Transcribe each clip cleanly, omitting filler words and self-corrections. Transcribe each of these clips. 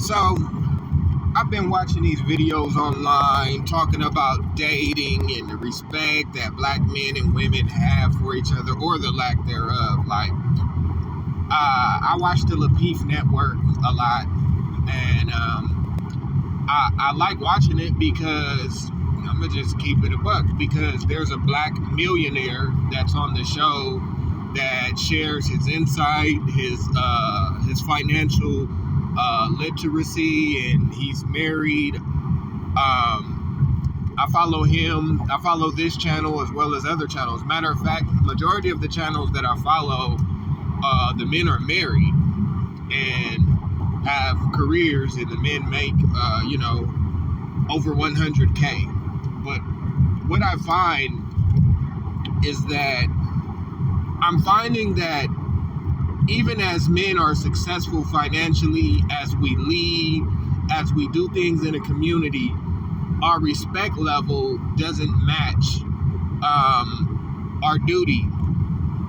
So I've been watching these videos online talking about dating and the respect that black men and women have for each other, or the lack thereof. I watch the Lapeef Network a lot, and I like watching it because I'm gonna just keep it a buck. Because there's a black millionaire that's on the show that shares his insight, his financial literacy, and he's married. I follow him. I follow this channel as well as other channels. Matter of fact, majority of the channels that I follow, the men are married and have careers, and the men make, over 100K. But what I find is that I'm finding that even as men are successful financially, as we lead, as we do things in a community, our respect level doesn't match our duty,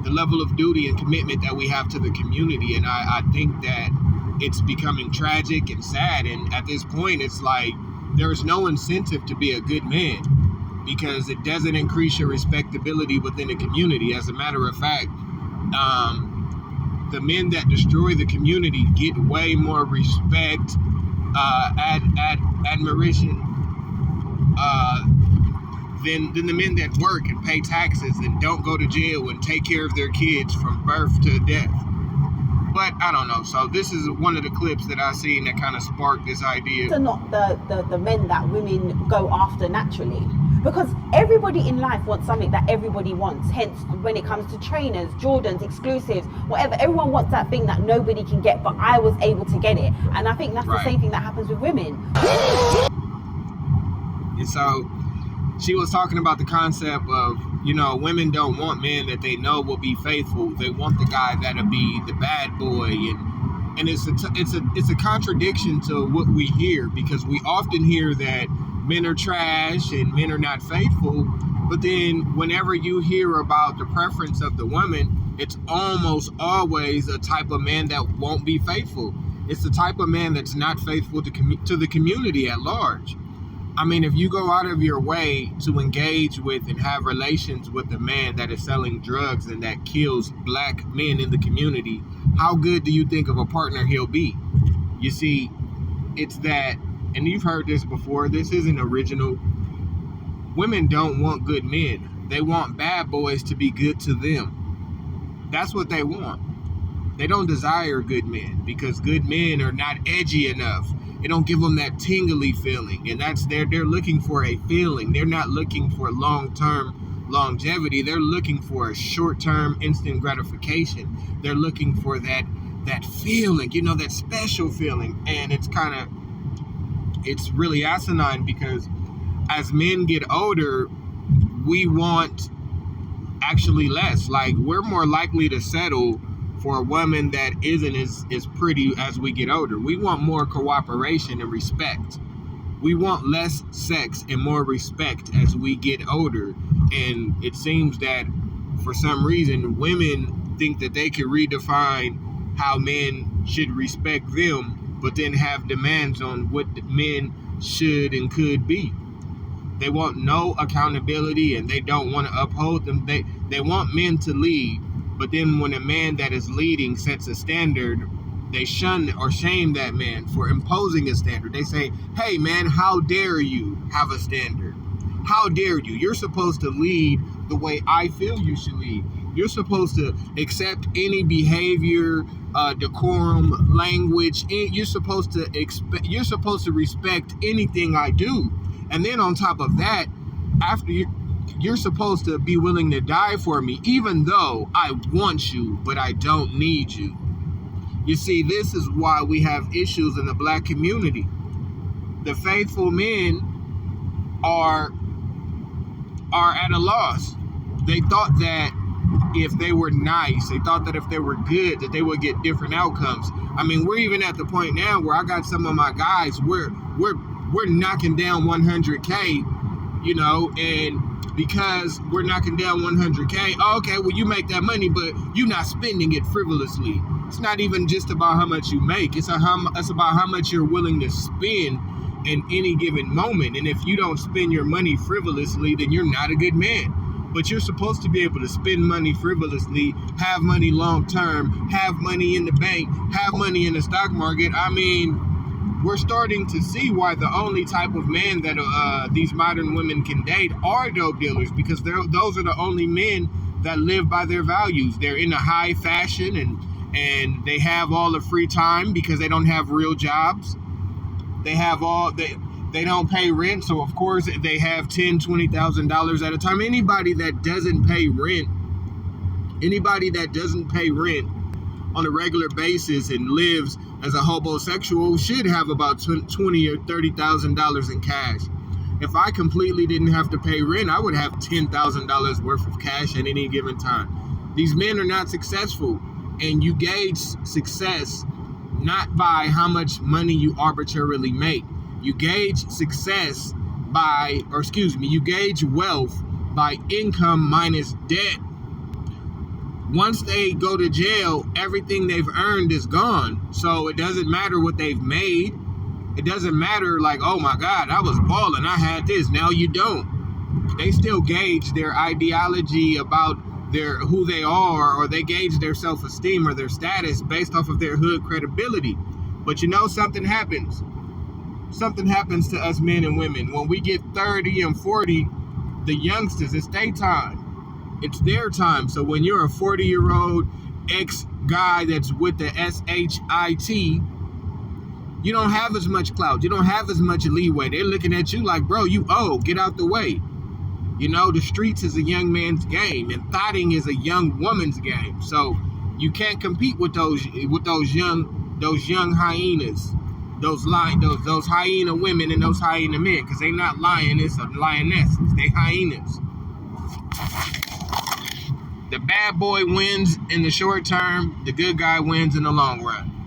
the level of duty and commitment that we have to the community. And I think that it's becoming tragic and sad. And at this point, it's like there is no incentive to be a good man because it doesn't increase your respectability within the community. As a matter of fact, the men that destroy the community get way more respect, admiration, than the men that work and pay taxes and don't go to jail and take care of their kids from birth to death. But I don't know. So this is one of the clips that I seen that kind of sparked this idea. They're not the men that women go after naturally. Because everybody in life wants something that everybody wants. Hence, when it comes to trainers, Jordans, exclusives, whatever, everyone wants that thing that nobody can get, but I was able to get it. And I think that's the same thing that happens with women. And so she was talking about the concept of, women don't want men that they know will be faithful. They want the guy that'll be the bad boy, and it's a contradiction to what we hear, because we often hear that men are trash and men are not faithful, but then whenever you hear about the preference of the woman, it's almost always a type of man that won't be faithful. It's the type of man that's not faithful to the community at large. I mean, if you go out of your way to engage with and have relations with a man that is selling drugs and that kills black men in the community, how good do you think of a partner he'll be? You see, it's that, and you've heard this before, this isn't original. Women don't want good men. They want bad boys to be good to them. That's what they want. They don't desire good men because good men are not edgy enough. It don't give them that tingly feeling, and they're looking for a feeling. They're not looking for long-term longevity. They're looking for a short-term instant gratification. They're looking for that feeling, that special feeling. And it's really asinine, because as men get older, we want actually less. Like, we're more likely to settle for a woman that isn't as pretty as we get older. We want more cooperation and respect. We want less sex and more respect as we get older. And it seems that for some reason, women think that they can redefine how men should respect them, but then have demands on what men should and could be. They want no accountability, and they don't want to uphold them. They want men to lead. But then when a man that is leading sets a standard, they shun or shame that man for imposing a standard. They say, hey man, how dare you have a standard? How dare you? You're supposed to lead the way I feel you should lead. You're supposed to accept any behavior, decorum, language. You're supposed to respect anything I do. And then on top of that, after you're supposed to be willing to die for me, even though I want you, but I don't need you. You see, this is why we have issues in the black community. The faithful men are at a loss. They thought that if they were nice, they thought that if they were good, that they would get different outcomes. I mean, we're even at the point now where I got some of my guys, we're knocking down 100K, and because we're knocking down 100K. Oh, okay, well, you make that money, but you're not spending it frivolously. It's not even just about how much you make. It's about how much you're willing to spend in any given moment. And if you don't spend your money frivolously, then you're not a good man. But you're supposed to be able to spend money frivolously, have money long term, have money in the bank, have money in the stock market. I mean, we're starting to see why the only type of man that these modern women can date are dope dealers, because those are the only men that live by their values. They're into high fashion and they have all the free time because they don't have real jobs. They don't pay rent, so of course they have $10,000-$20,000 at a time. Anybody that doesn't pay rent on a regular basis and lives as a homosexual should have about $20,000 or $30,000 in cash. If I completely didn't have to pay rent, I would have $10,000 worth of cash at any given time. These men are not successful, and you gauge success not by how much money you arbitrarily make. You gauge you gauge wealth by income minus debt. Once they go to jail, everything they've earned is gone. So it doesn't matter what they've made. It doesn't matter like, oh my God, I was balling, I had this, now you don't. They still gauge their ideology about who they are, or they gauge their self-esteem or their status based off of their hood credibility. But you know, something happens. Something happens to us men and women. When we get 30 and 40, the youngsters, it's their time. It's their time. So when you're a 40-year-old ex-guy that's with the SHIT, you don't have as much clout. You don't have as much leeway. They're looking at you like, bro, you old. Get out the way. You know, the streets is a young man's game, and thotting is a young woman's game. So you can't compete with those young hyenas. Those hyena women and those hyena men, because they not lioness or lionesses, they hyenas. The bad boy wins in the short term, the good guy wins in the long run.